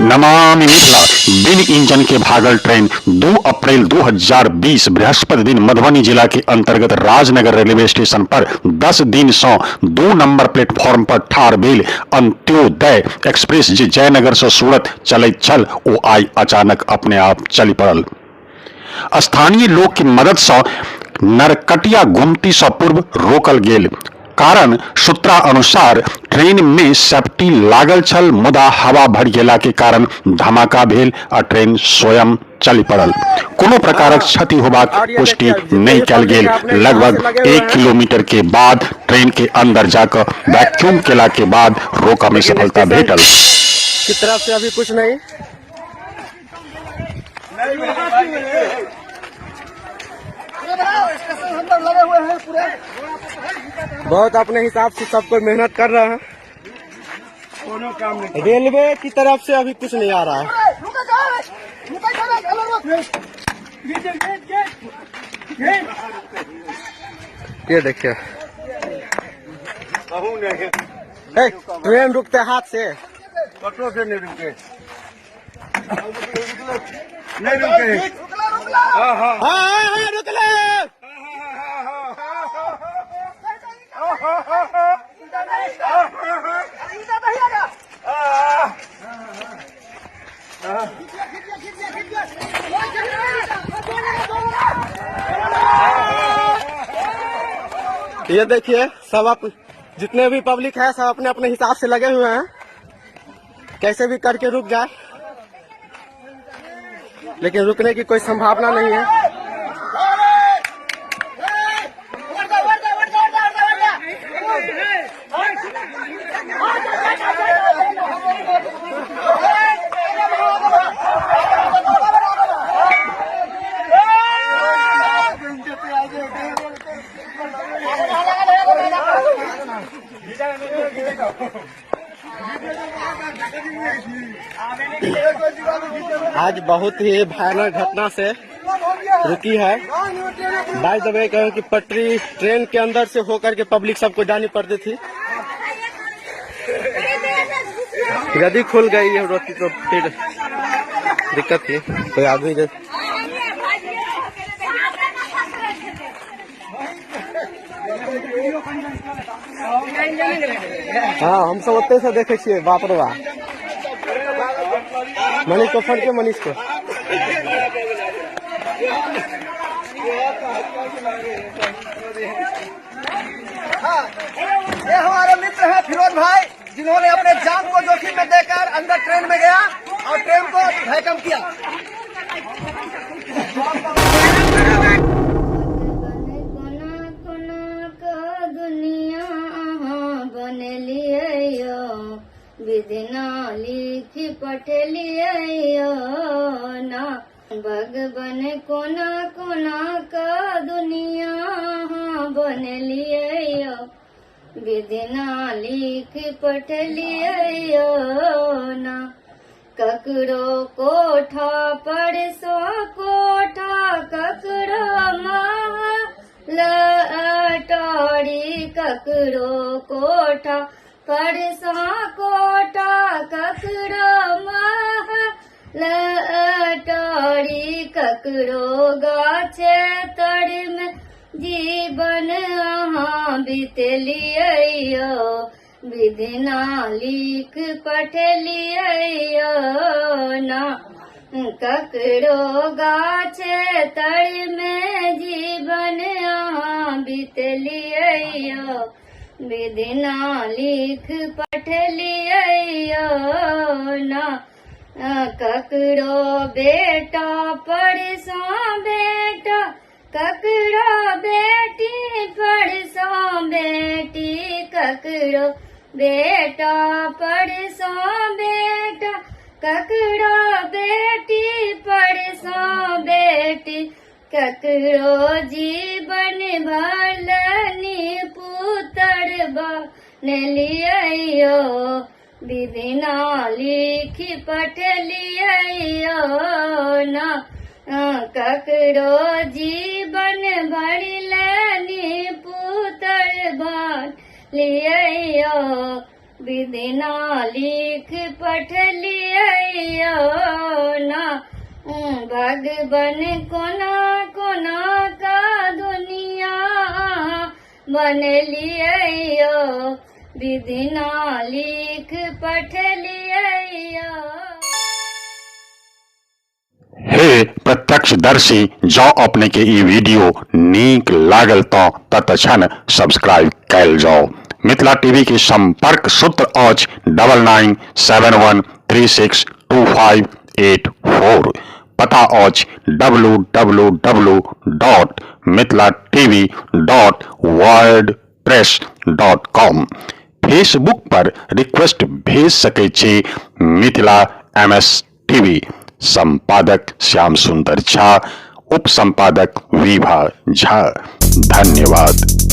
नमामि मिथिला। बिन engine के भागल train 2 अप्रैल 2020 बृहस्पति दिन मधुबनी जिला के अंतर्गत राजनगर रेलवे स्टेशन पर 10 दिन से 2 नंबर प्लेटफॉर्म पर ठार भेल अंत्योदय एक्सप्रेस जे जयनगर से सूरत चलैत छल ओ आई अचानक अपने आप चली पड़ल। स्थानीय लोक की मदद से नरकटिया गुमती से पूर्व रोकल गेल। कारण सूत्रा अनुसार ट्रेन में सेफ्टी लागल छल, मुदा हवा भर गेला के कारण धमाका भेल आ ट्रेन स्वयं चली पड़ल। कोनो प्रकारक क्षति होबाक पुष्टि नहीं कल गेल। लगभग 1 किलोमीटर के बाद ट्रेन के अंदर जाकर वैक्यूम केला के बाद रोका में सफलता भेटल। की तरफ से अभी कुछ नहीं, लगे हुए हैं पूरे, बहुत अपने हिसाब से सब कोई मेहनत कर रहा है। रेलवे की तरफ से अभी कुछ नहीं आ रहा है। ये देखिए ट्रेन रुकते हाथ से, पटरों से नहीं रुके, नहीं रुके, हाँ रुक ले। ये देखिए सब जितने भी पब्लिक है सब अपने अपने हिसाब से लगे हुए हैं, कैसे भी करके रुक जाए, लेकिन रुकने की कोई संभावना नहीं है। आज बहुत ही भयानक घटना से रुकी है। बाय द वे कहें कि पटरी ट्रेन के अंदर से होकर के पब्लिक सबको जानी पड़ती थी। यदि खुल गई है रोटी तो फिर दिक्कत थी, कोई आदमी हाँ हम सब ओते से देखे छियै। बाप रे बाप, मनीष को फट के मनीष को ये हमारे मित्र हैं फिरोज भाई, जिन्होंने अपने जान को जोखिम में देकर अंदर ट्रेन में गया और ट्रेन को भयकम किया। विधिना लिख पठलियो ना, भगवन कोना कोना का दुनिया बन लियो, विधिना लिख पठलियो ना। ककरो कोठा पर सो कोठा, ककरो महल अटारी, ककरो कोठा परसा कोटा, ककरो महल अटारी, ककरो गाछे तड़ में जीवन अहाँ बितलियो, विधिना लिख पठलियो ना। ककरो गाछे तड़ में जीवन अहाँ बितलियो, विधिना लिख पठलियो ना। ककरो बेटा परसो बेटा, ककरो बेटी परसो बेटी, ककरो बेटा परसो बेटा, ककरो बेटी परसो बेटी, ककरो जीवन भलनी पुत्र बन लियो, विधिना लिख पठलियो ना। ककरो जीवन भलनी पुत्र बन लियो, विधिना लिख पठलियो ना भगवन कोना कोना का दुनिया बनलियो विधिना लिख पठलियो। हे प्रत्यक्षदर्शी, जो अपने के ई वीडियो नीक लागल तो तत्क्षण सब्सक्राइब कैल जाओ। मिथिला टीवी के संपर्क सूत्र आज 9971362584। पता आज www.mithilatv.wordpress.com। फेसबुक पर रिक्वेस्ट भेज सके छे मिथिला MS टीवी। संपादक श्याम सुंदर झा, उप संपादक विभा झा। धन्यवाद।